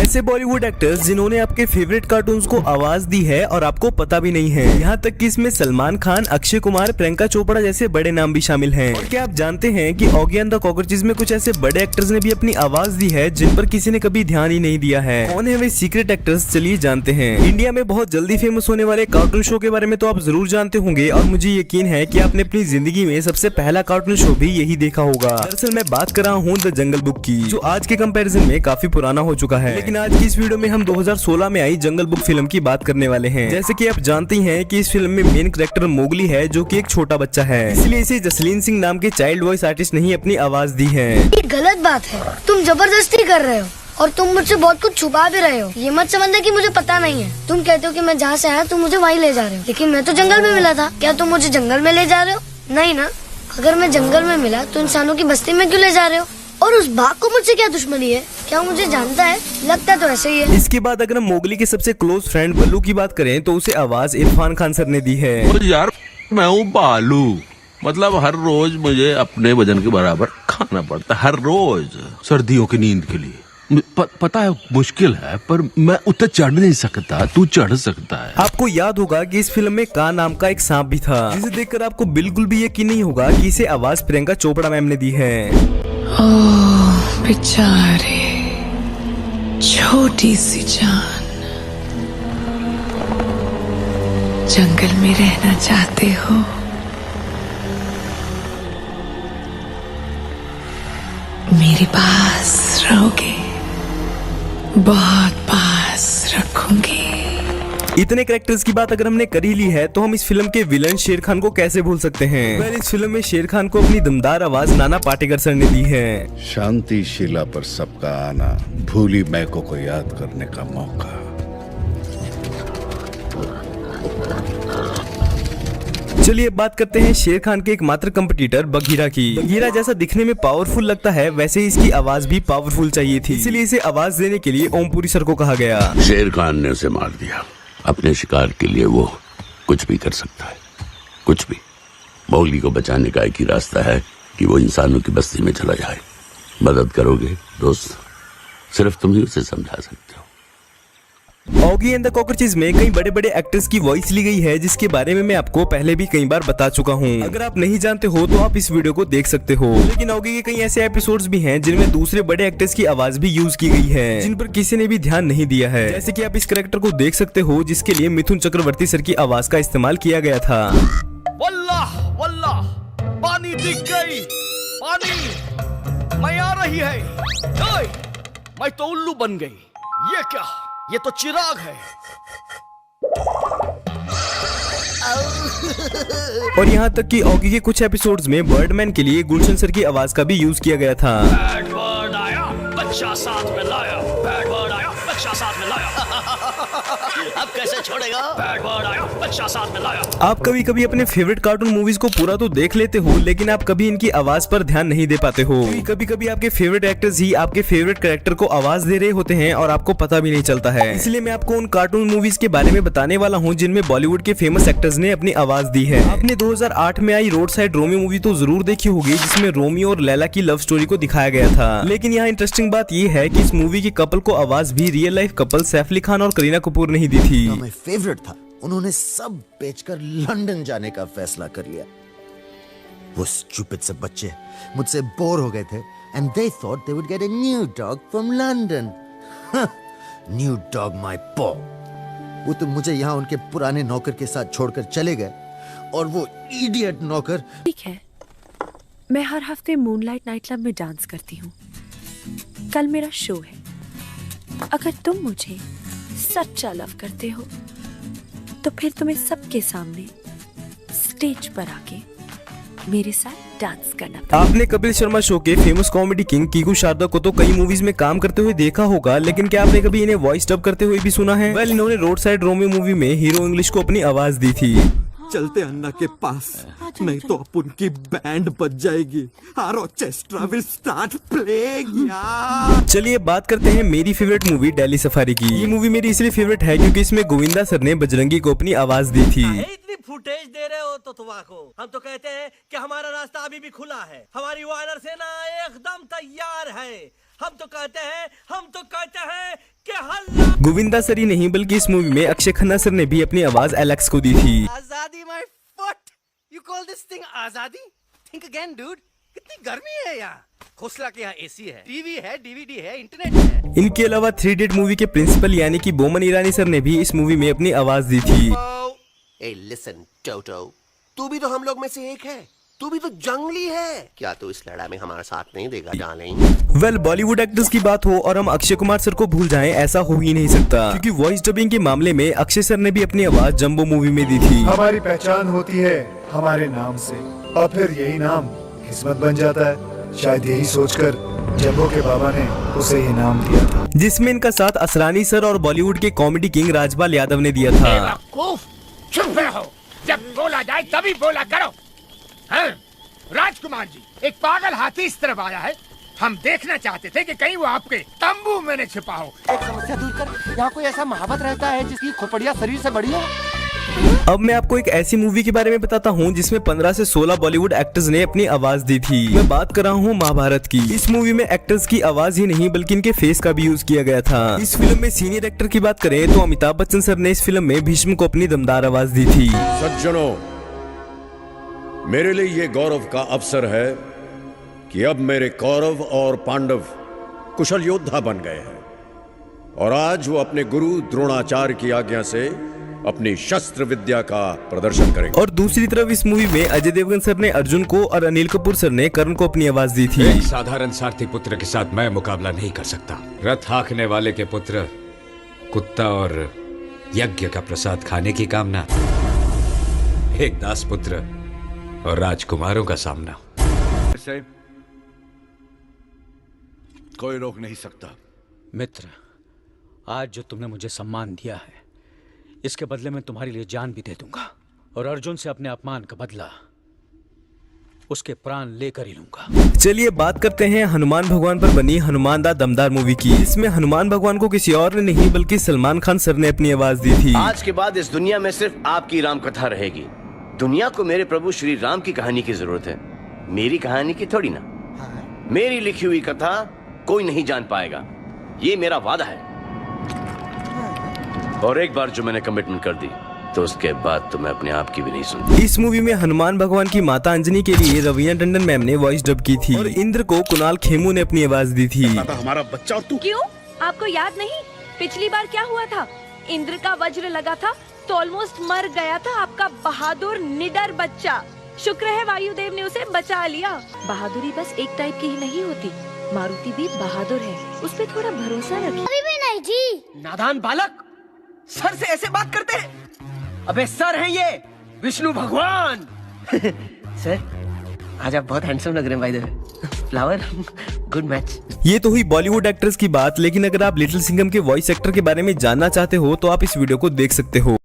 ऐसे बॉलीवुड एक्टर्स जिन्होंने आपके फेवरेट कार्टून्स को आवाज दी है और आपको पता भी नहीं है। यहाँ तक कि इसमें सलमान खान, अक्षय कुमार, प्रियंका चोपड़ा जैसे बड़े नाम भी शामिल हैं। और क्या आप जानते हैं कि ऑगी एंड द कॉकरोचेस में कुछ ऐसे बड़े एक्टर्स ने भी अपनी आवाज दी है जिन पर किसी ने कभी ध्यान ही नहीं दिया है। कौन है वे सीक्रेट एक्टर्स, चलिए जानते हैं। इंडिया में बहुत जल्दी फेमस होने वाले कार्टून शो के बारे में तो आप जरूर जानते होंगे और मुझे यकीन है कि आपने अपनी जिंदगी में सबसे पहला कार्टून शो भी यही देखा होगा। दरअसल मैं बात कर रहा हूँ द जंगल बुक की, जो आज के कंपैरिजन में काफी पुराना हो चुका है। लेकिन आज की इस वीडियो में हम 2016 में आई जंगल बुक फिल्म की बात करने वाले हैं। जैसे कि आप जानते हैं कि इस फिल्म में मेन कैरेक्टर मोगली है, जो कि एक छोटा बच्चा है, इसलिए इसे जसलीन सिंह नाम के चाइल्ड वॉइस आर्टिस्ट ने ही अपनी आवाज दी है। ये गलत बात है, तुम जबरदस्ती कर रहे हो और तुम मुझसे बहुत कुछ छुपा भी रहे हो। ये मत समझना कि मुझे पता नहीं है। तुम कहते हो कि मैं जहाँ से आया तुम मुझे वहीं ले जा रहे हो, लेकिन मैं तो जंगल में मिला था। क्या तुम मुझे जंगल में ले जा रहे हो? नहीं ना। अगर मैं जंगल में मिला तो इंसानों की बस्ती में क्यों ले जा रहे हो? और उस बाघ को मुझसे क्या दुश्मनी है? क्या मुझे जानता है? लगता तो ऐसे ही है। इसके बाद अगर हम मोगली के सबसे क्लोज फ्रेंड बल्लू की बात करें तो उसे आवाज इरफान खान सर ने दी है। यार मैं हूँ बालू, मतलब हर रोज मुझे अपने वजन के बराबर खाना पड़ता है, हर रोज सर्दियों की नींद के लिए। पता है मुश्किल है, पर मैं उतना चढ़ नहीं सकता, तू चढ़ सकता है। आपको याद होगा कि इस फिल्म में का नाम का एक सांप भी था, जिसे देखकर आपको बिल्कुल भी यकीन नहीं होगा कि इसे आवाज प्रियंका चोपड़ा मैम ने दी है। ओह बेचारे, छोटी सी जान, जंगल में रहना चाहते हो? मेरे पास रहोगे, बहुत पास रखूंगी। इतने कैरेक्टर्स की बात अगर हमने कर ही ली है तो हम इस फिल्म के विलन शेर खान को कैसे भूल सकते हैं। इस फिल्म में शेर खान को अपनी दमदार आवाज नाना पाटेकर सर ने दी है। शांति शिला पर सबका आना, भूली मैको को याद करने का मौका। चलिए अब बात करते हैं शेर खान के एकमात्र कंपटीटर बघीरा की। बघीरा जैसा दिखने में पावरफुल लगता है, वैसे ही इसकी आवाज भी पावरफुल चाहिए थी, इसलिए इसे आवाज देने के लिए ओमपुरी सर को कहा गया। शेर खान ने उसे मार दिया। अपने शिकार के लिए वो कुछ भी कर सकता है, कुछ भी। मोगली को बचाने का एक ही रास्ता है कि वो इंसानों की बस्ती में चला जाए। मदद करोगे दोस्त? सिर्फ तुम ही उसे समझा सकते हो। ऑगी एंड द कॉकरोचेस में कई बड़े बड़े एक्टर्स की वॉइस ली गई है, जिसके बारे में मैं आपको पहले भी कई बार बता चुका हूँ। अगर आप नहीं जानते हो तो आप इस वीडियो को देख सकते हो। लेकिन ऑगी के कई ऐसे एपिसोड्स भी हैं जिनमें दूसरे बड़े एक्टर्स की आवाज भी यूज की गई है, जिन पर किसी ने भी ध्यान नहीं दिया है। जैसे कि आप इस कैरेक्टर को देख सकते हो, जिसके लिए मिथुन चक्रवर्ती सर की आवाज का इस्तेमाल किया गया था। वल्लाह वल्लाह, पानी दिख गई, पानी मैं आ रही है। ओए, मैं तो उल्लू बन गई। ये क्या? ये तो चिराग है। और यहाँ तक कि ऑगी के कुछ एपिसोड्स में बर्डमैन के लिए गुलशन सर की आवाज का भी यूज किया गया था। बैड बर्ड आया, बच्चा साथ में लाया। बैड बर्ड आया, बच्चा साथ में लाया। अब कैसे छोड़ेगा? बैड बर्ड आया, बच्चा साथ में लाया। आप कभी कभी अपने फेवरेट कार्टून मूवीज को पूरा तो देख लेते हो, लेकिन आप कभी इनकी आवाज पर ध्यान नहीं दे पाते हो। कभी कभी आपके फेवरेट एक्टर्स ही आपके फेवरेट कैरेक्टर को आवाज दे रहे होते हैं और आपको पता भी नहीं चलता है। इसलिए मैं आपको उन कार्टून मूवीज के बारे में बताने वाला हूँ जिनमें बॉलीवुड के फेमस एक्टर्स ने अपनी आवाज दी है। आपने 2008 में आई रोड साइड रोमियो मूवी तो जरूर देखी होगी, जिसमें रोमियो और लैला की लव स्टोरी को दिखाया गया था। लेकिन यहाँ इंटरेस्टिंग बात ये है कि इस मूवी के कपल को आवाज भी real life couple Saif Ali Khan और करीना कपूर ने ही दी थी। मैं फेवरेट था। उन्होंने सब बेचकर लंदन जाने का फैसला कर लिया। वो स्टूपिड से बच्चे मुझसे बोर हो गए थे and they thought they would get a new dog from London. New dog my paw. वो तो मुझे यहाँ उनके पुराने नौकर के साथ छोड़कर चले गए और वो इडियट नौकर। ठीक है, मैं हर हफ्ते मूनलाइट नाइट क्लब में डांस करती हूँ। कल मेरा शो है। अगर तुम मुझे सच्चा लव करते हो तो फिर तुम्हें सबके सामने स्टेज पर आके मेरे साथ डांस करना पड़ेगा। आपने कपिल शर्मा शो के famous comedy king Kiku Sharda को तो कई मूवीज में काम करते हुए देखा होगा, लेकिन क्या आपने कभी इन्हें वॉइस डब करते हुए भी सुना है? वेल, इन्होंने रोड साइड रोमियो मूवी में हीरो इंग्लिश को अपनी आवाज दी थी। चलते अन्ना के पास, नहीं तो अब उनकी बैंड बज जाएगी। Our orchestra will start playing यार। चलिए बात करते हैं मेरी फेवरेट मूवी दिल्ली सफारी की। ये मूवी मेरी इसलिए फेवरेट है क्योंकि इसमें गोविंदा सर ने बजरंगी को अपनी आवाज दी थी। इतनी फुटेज दे रहे हो तो तुम्हारा हम तो कहते हैं कि हमारा रास्ता अभी भी खुला है। हमारी वानर सेना एकदम तैयार है। हम तो कहते हैं कि गोविंदा सर ही नहीं बल्कि इस मूवी में अक्षय खन्ना सर ने भी अपनी आवाज एलेक्स को दी थी। आजादी my foot, you call this thing आजादी? थिंक अगेन डूड, कितनी गर्मी है यहाँ। खोसला के यहाँ एसी है, टीवी है, डीवीडी है, इंटरनेट है। इनके अलावा 3 Idiot मूवी के प्रिंसिपल यानी कि बोमन ईरानी सर ने भी इस मूवी में अपनी आवाज दी थी। ए लिसन टोटो, तू भी तो हम लोग में से एक है, तू भी तो जंगली है। क्या तू इस लड़ाई में हमारा साथ नहीं देगा डार्लिंग? वेल बॉलीवुड एक्टर्स की बात हो और हम अक्षय कुमार सर को भूल जाएं, ऐसा हो ही नहीं सकता, क्योंकि वॉइस डबिंग के मामले में अक्षय सर ने भी अपनी आवाज जंबो मूवी में दी थी। हमारी पहचान होती है हमारे नाम से, और फिर यही नाम किस्मत बन जाता है। शायद यही सोचकर जंबो के बाबा ने उसे ये नाम दिया था, जिसमें इनका साथ असरानी सर और बॉलीवुड के कॉमेडी किंग राजपाल यादव ने दिया था। चुप रहो, जब बोला जाए तभी बोला करो। हाँ? राजकुमार जी, एक पागल हाथी इस तरफ आया है, हम देखना चाहते थे कि कहीं वो आपके तंबू में न छिपा हो। एक समस्या दूर कर, यहाँ कोई ऐसा महावत रहता है जिसकी खोपड़िया शरीर से बड़ी हो? अब मैं आपको एक ऐसी मूवी के बारे में बताता हूँ जिसमें 15 से 16 बॉलीवुड एक्टर्स ने अपनी आवाज दी थी। मैं बात कर रहा हूँ महाभारत की। इस मूवी में एक्टर्स की आवाज ही नहीं बल्कि इनके फेस का भी यूज किया गया था। इस फिल्म में सीनियर एक्टर की बात करें तो अमिताभ बच्चन सर ने इस फिल्म में भीष्म को अपनी दमदार आवाज दी थी। सज्जनों, मेरे लिए ये गौरव का अवसर है कि अब मेरे कौरव और पांडव कुशल योद्धा बन गए हैं और आज वो अपने गुरु द्रोणाचार्य की आज्ञा से अपनी शस्त्र विद्या का प्रदर्शन करेंगे। और दूसरी तरफ इस मूवी में अजय देवगन सर ने अर्जुन को और अनिल कपूर सर ने कर्ण को अपनी आवाज दी थी। एक साधारण सारथी पुत्र के साथ मैं मुकाबला नहीं कर सकता। रथ हाँकने वाले के पुत्र कुत्ता और यज्ञ का प्रसाद खाने की कामना, एक दास पुत्र और राजकुमारों का सामना। कोई रोक नहीं सकता। मित्र, आज जो तुमने मुझे सम्मान दिया है, इसके बदले में तुम्हारे लिए जान भी दे दूंगा और अर्जुन से अपने अपमान का बदला उसके प्राण लेकर ही लूंगा। चलिए बात करते हैं हनुमान भगवान पर बनी हनुमान दा दमदार मूवी की। इसमें हनुमान भगवान को किसी और ने नहीं बल्कि सलमान खान सर ने अपनी आवाज दी थी। आज के बाद इस दुनिया में सिर्फ आपकी राम कथा रहेगी। दुनिया को मेरे प्रभु श्री राम की कहानी की जरूरत है, मेरी कहानी की थोड़ी ना। मेरी लिखी हुई कथा कोई नहीं जान पाएगा, ये मेरा वादा है। और एक बार जो मैंने कमिटमेंट कर दी तो उसके बाद तो मैं अपने आप की भी नहीं सुनती। इस मूवी में हनुमान भगवान की माता अंजनी के लिए रवीना टंडन मैम ने वॉइस डब की थी और इंद्र को कुणाल खेमू ने अपनी आवाज दी थी। हमारा बच्चा और तू क्यों? आपको याद नहीं पिछली बार क्या हुआ था? इंद्र का वज्र लगा था तो ऑलमोस्ट मर गया था आपका बहादुर निडर बच्चा। शुक्र है वायुदेव ने उसे बचा लिया। बहादुरी बस एक टाइप की ही नहीं होती, मारुति भी बहादुर है, उस पर थोड़ा भरोसा रखिए। अभी भी नहीं जी। नादान बालक, सर से ऐसे बात करते हैं? अबे सर हैं ये विष्णु भगवान। सर आज आप बहुत हैंडसम लग रहे हैं by the way. Flower, good match. ये तो हुई बॉलीवुड एक्टर्स की बात, लेकिन अगर आप लिटिल सिंघम के वॉइस एक्टर के बारे में जानना चाहते हो तो आप इस वीडियो को देख सकते हो।